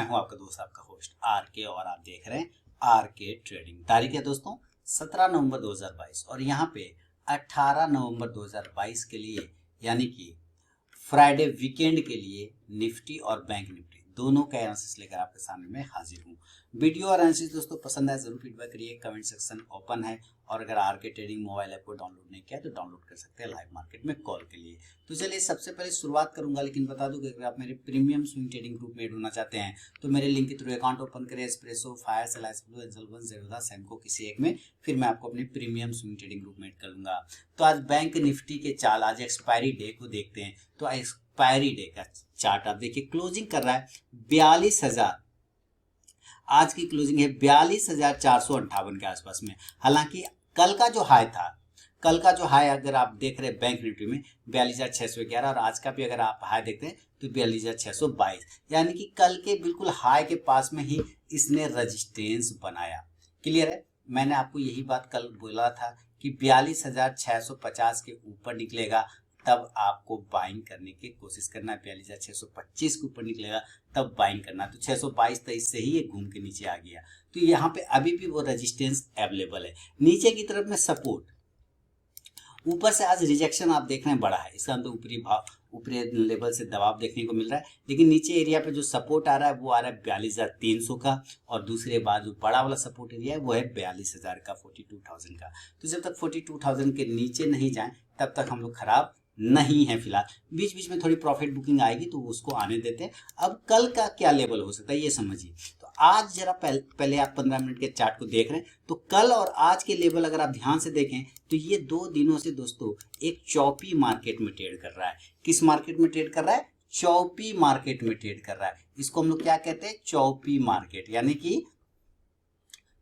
हूं आपका दोस्त आपका होस्ट आर के और आप देख रहे हैं आर के ट्रेडिंग। तारीख है दोस्तों 17 नवंबर 2022 और यहाँ पे 18 नवंबर 2022 के लिए यानी कि फ्राइडे वीकेंड के लिए निफ्टी और बैंक निफ्टी दोनों का एनालिसिस लेकर आपके सामने मैं हाजिर हूँ। वीडियो और एनालिसिस दोस्तों पसंद आए जरूर फीडबैक करिए, कमेंट सेक्शन ओपन है। और अगर आर के ट्रेडिंग मोबाइल ऐप को डाउनलोड नहीं किया तो डाउनलोड कर सकते हैं लाइव मार्केट में कॉल के लिए। तो चलिए सबसे पहले शुरुआत करूंगा, लेकिन बता दूं कि अगर आप मेरे प्रीमियम स्विंग ट्रेडिंग ग्रुप में ऐड होना चाहते हैं तो मेरे लिंक के थ्रू अकाउंट ओपन करें। Espresso, fire, LIC blue, angel one, Zerodha, Samco किसी एक में, फिर मैं आपको अपने प्रीमियम स्विंग ट्रेडिंग ग्रुप में ऐड कर लूंगा। तो आज बैंक निफ्टी के चाल, आज एक्सपायरी डे को देखते हैं। तो एक्सपायरी डे का चार्ट आप देखिए, क्लोजिंग कर रहा है 42,000, आज की क्लोजिंग है 42,458 के आसपास में। हालांकि कल का जो हाई था, कल का जो हाई अगर आप देख रहे हैं बैंक निफ्टी में 42,611 और आज का भी अगर आप हाई देखते हैं तो 42,622, यानी कि कल के बिल्कुल हाई के पास में ही इसने रजिस्टेंस बनाया। क्लियर है, मैंने आपको यही बात कल बोला था कि 42,650 के ऊपर निकलेगा तब आपको बाइंग करने की कोशिश करना है। 42,625 के ऊपर निकलेगा तब बाइंग करना। तो 622-23 से ही ये घूम के नीचे आ गया। तो यहाँ पे अभी भी वो रेजिस्टेंस अवेलेबल है। नीचे की तरफ में सपोर्ट, ऊपर से आज रिजेक्शन आप देख रहे हैं बड़ा है, इसका मतलब ऊपरी लेवल से दबाव देखने को मिल रहा है। लेकिन नीचे एरिया पे जो सपोर्ट आ रहा है वो आ रहा है 42,300 का, और दूसरे बाद जो बड़ा वाला सपोर्ट एरिया है वो है 42,000 का, 42,000 का। तो जब तक 42,000 के नीचे नहीं जाए तब तक हम लोग खराब नहीं है। फिलहाल बीच बीच में थोड़ी प्रॉफिट बुकिंग आएगी तो उसको आने देते हैं। अब कल का क्या लेवल हो सकता है ये समझिए। तो आज जरा पहले आप 15 मिनट के चार्ट को देख रहे हैं तो कल और आज के लेवल अगर आप ध्यान से देखें तो ये 2 दिनों से दोस्तों एक चौपी मार्केट में ट्रेड कर रहा है। किस मार्केट में ट्रेड कर रहा है? चौपी मार्केट में ट्रेड कर रहा है। इसको हम लोग क्या कहते हैं? चौपी मार्केट, यानी कि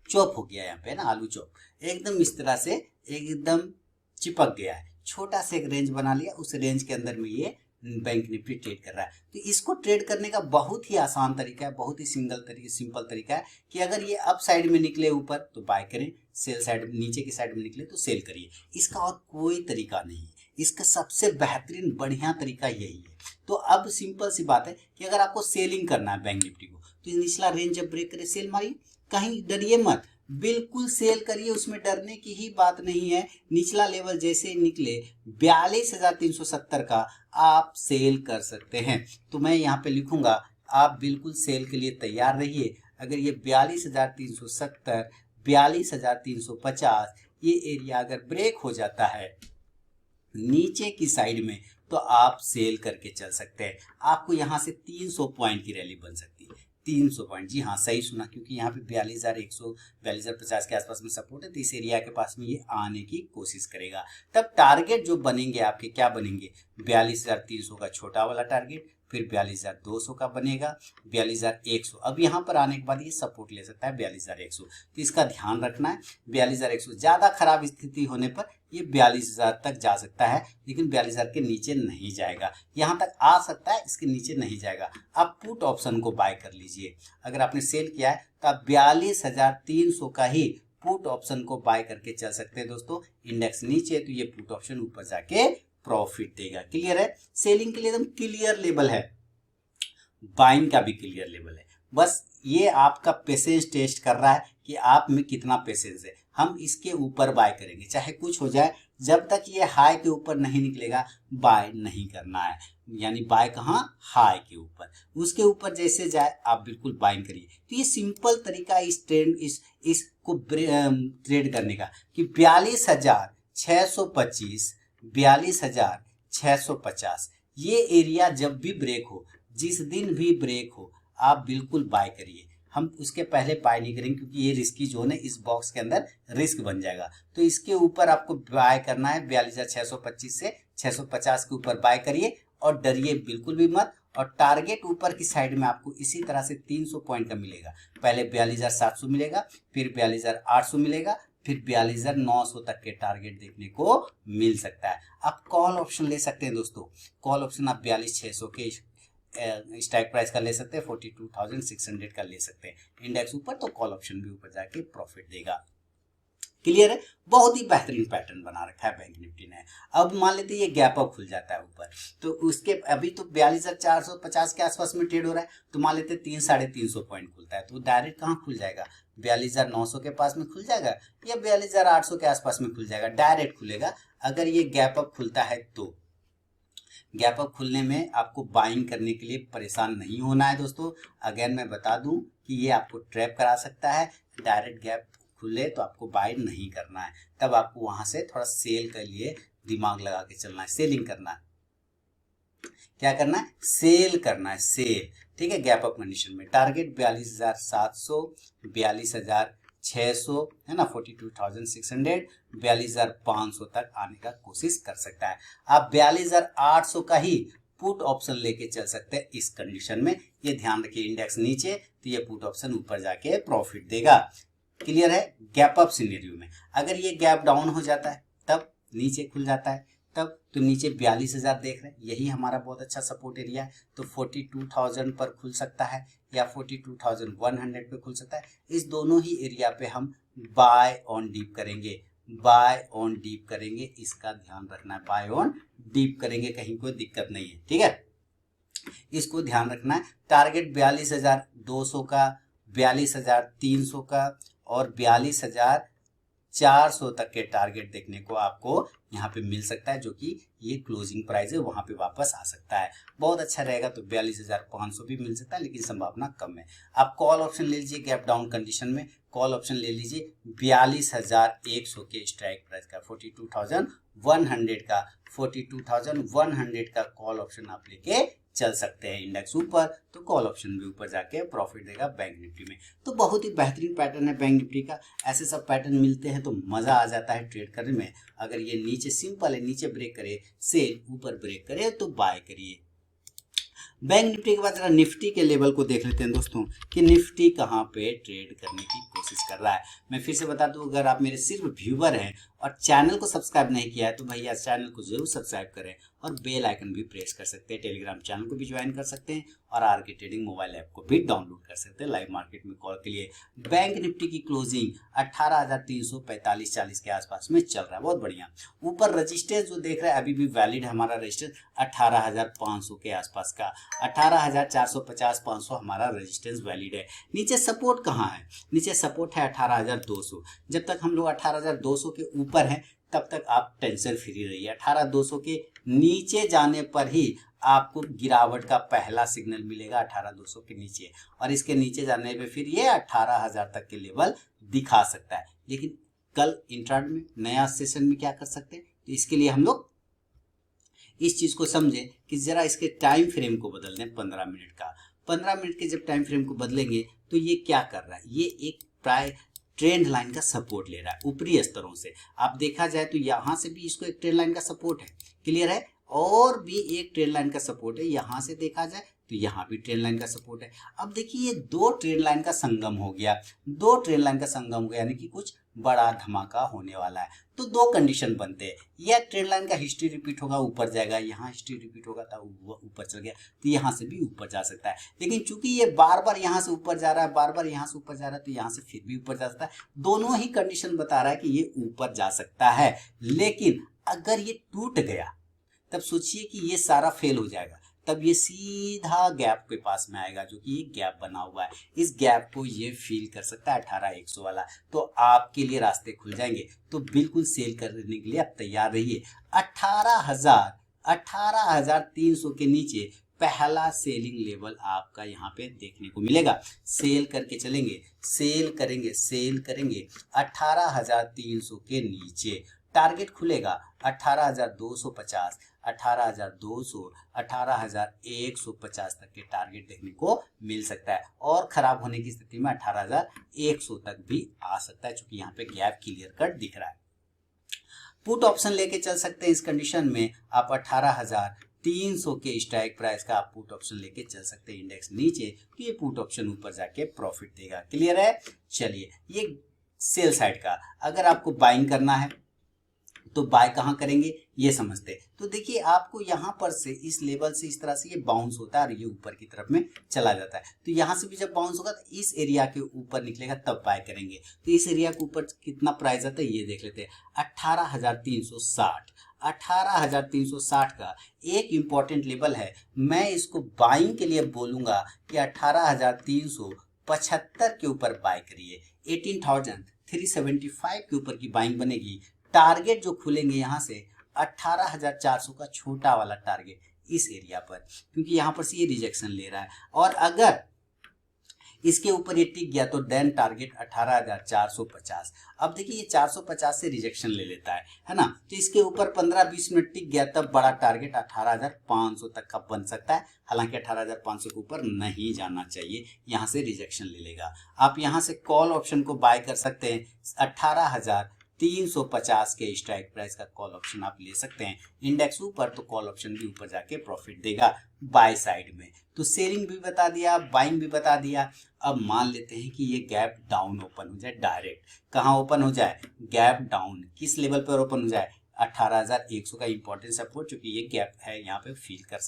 चौप हो गया यहाँ पे ना, आलू चौप एकदम इस तरह से एकदम चिपक गया है। छोटा सा एक रेंज बना लिया, उस रेंज के अंदर में ये बैंक निफ्टी ट्रेड कर रहा है। तो इसको ट्रेड करने का बहुत ही आसान तरीका है, बहुत ही सिंपल तरीका है कि अगर ये अप साइड में निकले ऊपर तो बाय करें, सेल साइड नीचे की साइड में निकले तो सेल करिए। इसका और कोई तरीका नहीं है, इसका सबसे बेहतरीन बढ़िया तरीका यही है। तो अब सिंपल सी बात है कि अगर आपको सेलिंग करना है बैंक निफ्टी को तो निचला रेंज जब ब्रेक करे सेल मारिए, कहीं डरिए मत, बिल्कुल सेल करिए, उसमें डरने की ही बात नहीं है। निचला लेवल जैसे निकले 42,370 का आप सेल कर सकते हैं। तो मैं यहाँ पे लिखूंगा आप बिल्कुल सेल के लिए तैयार रहिए। अगर ये 42,370, 42,350 ये एरिया अगर ब्रेक हो जाता है नीचे की साइड में तो आप सेल करके चल सकते हैं। आपको यहाँ से 300 पॉइंट की रैली बन सकती है। 300 पॉइंट, जी हाँ सही सुना, क्योंकि यहाँ पे 42,100 42,050 के आसपास में सपोर्ट है। तो इस एरिया के पास में ये आने की कोशिश करेगा। तब टारगेट जो बनेंगे आपके क्या बनेंगे? 42,300 का छोटा वाला टारगेट, फिर 42,200 का बनेगा, 42,100। अब यहाँ पर आने के बाद ये सपोर्ट ले सकता है 42,100। तो इसका ध्यान रखना है। 42,100 ज़्यादा खराब स्थिति होने पर ये 42,000 तक जा सकता है, लेकिन 42,000 के नीचे नहीं जाएगा। यहाँ तक आ सकता है, इसके नीचे नहीं जाएगा। आप पुट ऑप्शन को बाय कर लीजिए। अगर आपने सेल किया है तो आप 42,300 का ही पुट ऑप्शन को बाय करके चल सकते हैं दोस्तों। इंडेक्स नीचे तो ये पुट ऑप्शन ऊपर जाके प्रॉफिट देगा। क्लियर है? सेलिंग के लिए एकदम क्लियर लेवल है, बाइंग का भी क्लियर लेवल है। बस ये आपका पेशेंस टेस्ट कर रहा है कि आप में कितना पेशेंस है। हम इसके ऊपर बाय करेंगे चाहे कुछ हो जाए, जब तक ये हाई के ऊपर नहीं निकलेगा बाय नहीं करना है। यानी बाय कहाँ? हाई के ऊपर। उसके ऊपर जैसे जाए आप बिल्कुल बाइंग करिए। तो ये सिंपल तरीका है इस ट्रेंड इसको ट्रेड करने का कि 42,625, 42,650 ये एरिया जब भी ब्रेक हो, जिस दिन भी ब्रेक हो, आप बिल्कुल बाय करिए। हम उसके पहले बाय नहीं करेंगे क्योंकि ये रिस्की जोन है, इस बॉक्स के अंदर रिस्क बन जाएगा। तो इसके ऊपर आपको बाय करना है 42,625 से 650 के ऊपर बाय करिए और डरिए बिल्कुल भी मत। और टारगेट ऊपर की साइड में आपको इसी तरह से 300 पॉइंट का मिलेगा। पहले 42,700 मिलेगा, फिर 42,800 मिलेगा, फिर 42,900 तक के टारगेट देखने को मिल सकता है। आप कॉल ऑप्शन ले सकते हैं दोस्तों। कॉल ऑप्शन आप 42,600 के स्ट्राइक प्राइस का ले सकते हैं, 42,600 का ले सकते हैं। इंडेक्स ऊपर तो कॉल ऑप्शन भी ऊपर जाके प्रॉफिट देगा। क्लियर है, बहुत ही बेहतरीन पैटर्न बना रखा है बैंक निफ्टी ने। अब मान लेते हैं ये गैप अप खुल जाता है ऊपर, तो उसके अभी तो 42,450 के आसपास में ट्रेड हो रहा है, तो मान लेते 300-350 पॉइंट खुलता है, तो डायरेक्ट कहाँ खुल जाएगा, 42,900 के पास में खुल जाएगा या 42,800 के आसपास में खुल जाएगा, डायरेक्ट खुलेगा। अगर ये गैप अप खुलता है तो गैप अप खुलने में आपको बाइंग करने के लिए परेशान नहीं होना है दोस्तों। अगेन मैं बता दूं कि ये आपको ट्रैप करा सकता है, डायरेक्ट गैप खुले तो आपको बाय नहीं करना है, तब आपको वहां से थोड़ा सेल के लिए दिमाग लगा के चलना है, सेलिंग करना है। क्या करना है, सेल करना है, सेल, ठीक है। गैप अप कंडीशन में टारगेट 42,700, 42,600 है ना, 42,600, 42,500 तक आने का कोशिश कर सकता है। आप 42,800 का ही पुट ऑप्शन लेके चल सकते हैं इस कंडीशन में। ये ध्यान रखिए, इंडेक्स नीचे तो ये पुट ऑप्शन ऊपर जाके प्रॉफिट देगा। क्लियर है। गैप अप सिनेरियो में अगर ये गैप डाउन हो जाता है तब नीचे खुल जाता है, तब तो नीचे 42,000 देख रहे हैं, यही हमारा बहुत अच्छा सपोर्ट एरिया है। तो 42,000 पर खुल सकता है या 42,100 पे खुल सकता है। इस दोनों ही एरिया पे हम बाय ऑन डीप करेंगे, बाय ऑन डीप करेंगे, इसका ध्यान रखना है। बाय ऑन डीप करेंगे, कहीं कोई दिक्कत नहीं है, ठीक है, इसको ध्यान रखना है। टारगेट 42,200 का, 42,300 का और 42,400 तक के टारगेट देखने को आपको यहाँ पे मिल सकता है, जो कि ये क्लोजिंग प्राइस है, वहां पे वापस आ सकता है। बहुत अच्छा रहेगा तो 42,500 भी मिल सकता है, लेकिन संभावना कम है। आप कॉल ऑप्शन ले लीजिए, गैप डाउन कंडीशन में कॉल ऑप्शन ले लीजिए 42,100 के स्ट्राइक प्राइस का, 42,100 का, 42,100 का कॉल ऑप्शन आप लेके चल सकते हैं। इंडेक्स ऊपर तो कॉल ऑप्शन भी ऊपर जाके प्रॉफिट देगा बैंक निफ्टी में। तो बहुत ही बेहतरीन पैटर्न है बैंक निफ्टी का। ऐसे सब पैटर्न मिलते हैं तो मजा आ जाता है ट्रेड करने में। अगर ये नीचे सिंपल है, नीचे ब्रेक करे सेल, ऊपर ब्रेक करे तो बाय करिए। बैंक निफ्टी के बाद जरा निफ्टी के लेवल को देख लेते हैं दोस्तों कि निफ्टी कहाँ पे ट्रेड करने की कोशिश कर रहा है। मैं फिर से बता दूं, अगर आप मेरे सिर्फ व्यूवर हैं और चैनल को सब्सक्राइब नहीं किया है तो भैया चैनल को जरूर सब्सक्राइब करें और बेल आइकन भी प्रेस कर सकते हैं। टेलीग्राम चैनल को भी ज्वाइन कर सकते हैं और आरके ट्रेडिंग मोबाइल ऐप को भी डाउनलोड कर सकते हैं लाइव मार्केट में कॉल के लिए। बैंक निफ्टी की क्लोजिंग 18,345-40 के आसपास में चल रहा है, बहुत बढ़िया। ऊपर रजिस्टेंस जो देख रहे हैं अभी भी वैलिड है हमारा रजिस्टेंस 18,500 के आसपास का, 18,450-500 हमारा रेजिस्टेंस वैलिड है। नीचे सपोर्ट कहाँ है, नीचे सपोर्ट है 18,200। जब तक हम लोग 18,200 के ऊपर हैं तब तक आप टेंशन फ्री रहिए। 18,200 के नीचे जाने पर ही आपको गिरावट का पहला सिग्नल मिलेगा 18,200 के नीचे, और इसके नीचे जाने पे फिर ये 18,000 तक के लेवल दिखा सकता है। लेकिन कल इंट्राडे में नया सेशन में क्या कर सकते हैं, तो इसके लिए हम लोग इस चीज को समझें कि जरा इसके टाइम फ्रेम को बदल दें 15 मिनट का। 15 मिनट के जब टाइम फ्रेम को बदलेंगे तो ये क्या कर रहा है, ये एक प्राय ट्रेंड लाइन का सपोर्ट ले रहा है ऊपरी स्तरों से। आप देखा जाए तो यहां से भी इसको एक ट्रेंड लाइन का सपोर्ट है, क्लियर है, और भी एक ट्रेंड लाइन का सपोर्ट है। यहां से देखा जाए तो यहाँ भी ट्रेंड लाइन का सपोर्ट है। अब देखिए ये दो ट्रेंड लाइन का संगम हो गया, दो ट्रेंड लाइन का संगम हो गया, यानी कि कुछ बड़ा धमाका होने वाला है। तो दो कंडीशन बनते हैं, या ट्रेंड लाइन का हिस्ट्री रिपीट होगा, ऊपर जाएगा, यहाँ हिस्ट्री रिपीट होगा तो ऊपर चल गया, तो यहाँ से भी ऊपर जा सकता है। लेकिन चूंकि ये बार बार यहाँ से ऊपर जा रहा है, बार बार यहाँ से ऊपर जा रहा है, तो यहाँ से फिर भी ऊपर जा सकता है। दोनों ही कंडीशन बता रहा है कि ये ऊपर जा सकता है। लेकिन अगर ये टूट गया तब सोचिए कि ये सारा फेल हो जाएगा, तब ये सीधा गैप के पास में आएगा, जो कि ये गैप बना हुआ है। इस गैप को ये फील कर सकता है 18,100 वाला, तो आपके लिए रास्ते खुल जाएंगे। तो बिल्कुल सेल करने के लिए आप तैयार रहिए। 18,300 के नीचे पहला सेलिंग लेवल आपका यहाँ पे देखने को मिलेगा। सेल करके चलेंगे, सेल करेंगे, सेल करेंगे 18,300 के नीचे। टारगेट खुलेगा 18,250, 18,200, 18,150 तक के टारगेट देखने को मिल सकता है, और खराब होने की स्थिति में 18,100 तक भी आ सकता है, क्योंकि यहाँ पे गैप क्लियर कट दिख रहा है। पुट ऑप्शन लेके चल सकते हैं इस कंडीशन में आप 18,300 के स्ट्राइक प्राइस का आप पुट ऑप्शन लेके चल सकते हैं। इंडेक्स नीचे तो ये पुट ऑप्शन ऊपर जाके प्रॉफिट देगा, क्लियर है। चलिए ये सेल साइड का, अगर आपको बाइंग करना है तो बाय कहाँ करेंगे ये समझते हैं। तो देखिए आपको यहाँ पर से इस लेवल से इस तरह से ये बाउंस होता है और ये ऊपर की तरफ में चला जाता है। तो यहाँ से भी जब बाउंस होगा तो इस एरिया के ऊपर निकलेगा तब बाय करेंगे। तो इस एरिया के ऊपर कितना प्राइस आता है ये देख लेते हैं, 18,360। 18,360 का एक इंपॉर्टेंट लेवल है, मैं इसको बाइंग के लिए बोलूंगा कि 18,375 के ऊपर बाय करिए। 18,375 के ऊपर की बाइंग बनेगी। टारगेट जो खुलेंगे यहाँ से 18,400 का छोटा वाला टारगेट इस एरिया पर, क्योंकि यहाँ पर से ये रिजेक्शन ले रहा है और अगर इसके ऊपर ये टिक गया तो देन टारगेट 18,450। अब देखिए ये 450 से रिजेक्शन ले लेता है ना, तो इसके ऊपर 15-20 मिनट टिक गया तब बड़ा टारगेट 18,500 तक का बन सकता है। हालांकि 18,500 के ऊपर नहीं जाना चाहिए, यहाँ से रिजेक्शन ले लेगा। आप यहाँ से कॉल ऑप्शन को बाय कर सकते हैं, 18,350 के स्ट्राइक प्राइस का कॉल ऑप्शन आप ले सकते हैं। इंडेक्स ऊपर तो कॉल ऑप्शन भी ऊपर जाके प्रॉफिट देगा बाय साइड में। तो सेलिंग भी बता दिया, बाइंग भी बता दिया। अब मान लेते हैं कि ये गैप डाउन ओपन हो जाए, डायरेक्ट कहाँ ओपन हो जाए, गैप डाउन किस लेवल पर ओपन हो जाए, 18,100 का इंपॉर्टेंट सपोर्ट, क्योंकि ये गैप है यहाँ पे फील कर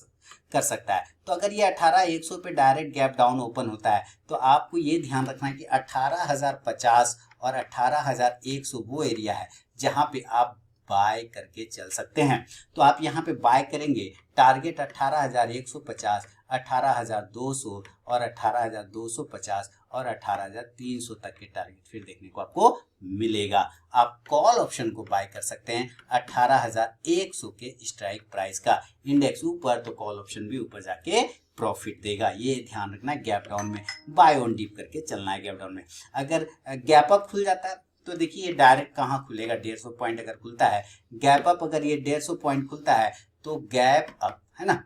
सकता है। तो अगर ये 18,100 पे डायरेक्ट गैप डाउन ओपन होता है तो आपको ये ध्यान रखना है कि 18,050 और 18,100 वो एरिया है जहाँ पे आप बाय करके चल सकते हैं। तो आप यहाँ पे बाय करेंगे, टारगेट 18,150, 18,200 और 18,250 और 18,300 तक के टारगेट फिर देखने को आपको मिलेगा। आप कॉल ऑप्शन को बाय कर सकते हैं 18,100 के स्ट्राइक प्राइस का। इंडेक्स ऊपर तो कॉल ऑप्शन भी ऊपर जाके प्रॉफिट देगा, ये ध्यान रखना है। गैप डाउन में बाय ऑन डीप करके चलना है। गैप डाउन में अगर गैप अप खुल जाता है तो देखिए ये डायरेक्ट कहाँ खुलेगा, 150 पॉइंट अगर खुलता है, गैप अप अगर ये 150 पॉइंट खुलता है तो गैप अप है ना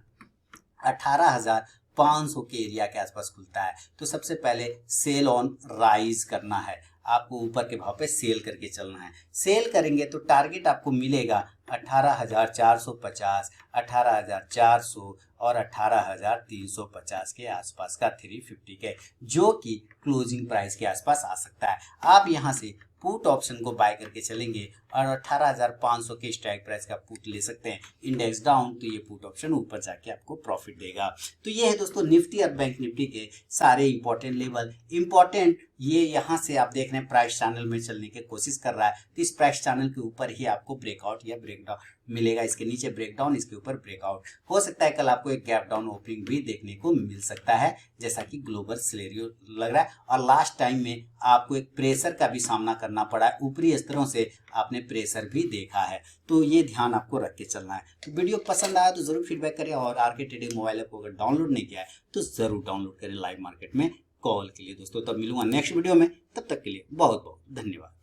18,500 के एरिया के आसपास खुलता है। तो सबसे पहले सेल ऑन राइज करना है, आपको ऊपर के भाव पे सेल करके चलना है। सेल करेंगे तो टारगेट आपको मिलेगा 18,450, 18,400 और 18,350 के आसपास का 350 के, जो कि क्लोजिंग प्राइस के आसपास आ सकता है। आप यहाँ से पुट ऑप्शन को बाय करके चलेंगे और 18,500 के स्ट्राइक प्राइस का पुट ले सकते हैं। इंडेक्स डाउन तो ये पुट ऑप्शन ऊपर जाके आपको प्रॉफिट देगा। तो ये है दोस्तों निफ्टी और बैंक निफ्टी के सारे इंपॉर्टेंट लेवल। इंपॉर्टेंट ये यहाँ से आप देख रहे हैं प्राइस चैनल में चलने की कोशिश कर रहा है, तो इस प्राइस चैनल के ऊपर ही आपको ब्रेकआउट या ब्रेकडाउन मिलेगा। इसके नीचे ब्रेकडाउन, इसके ऊपर ब्रेकआउट हो सकता है। कल आपको एक गैप डाउन ओपनिंग भी देखने को मिल सकता है, जैसा कि ग्लोबल सिनेरियो लग रहा है। और लास्ट टाइम में आपको एक प्रेशर का भी सामना करना पड़ा है, ऊपरी स्तरों से आपने प्रेशर भी देखा है, तो ये ध्यान आपको रख के चलना है। तो वीडियो पसंद आया तो जरूर फीडबैक करें और आरके ट्रेडिंग मोबाइल ऐप को अगर डाउनलोड नहीं किया है तो जरूर डाउनलोड करें लाइव मार्केट में कॉल के लिए। दोस्तों तब मिलूंगा नेक्स्ट वीडियो में, तब तक के लिए बहुत बहुत धन्यवाद।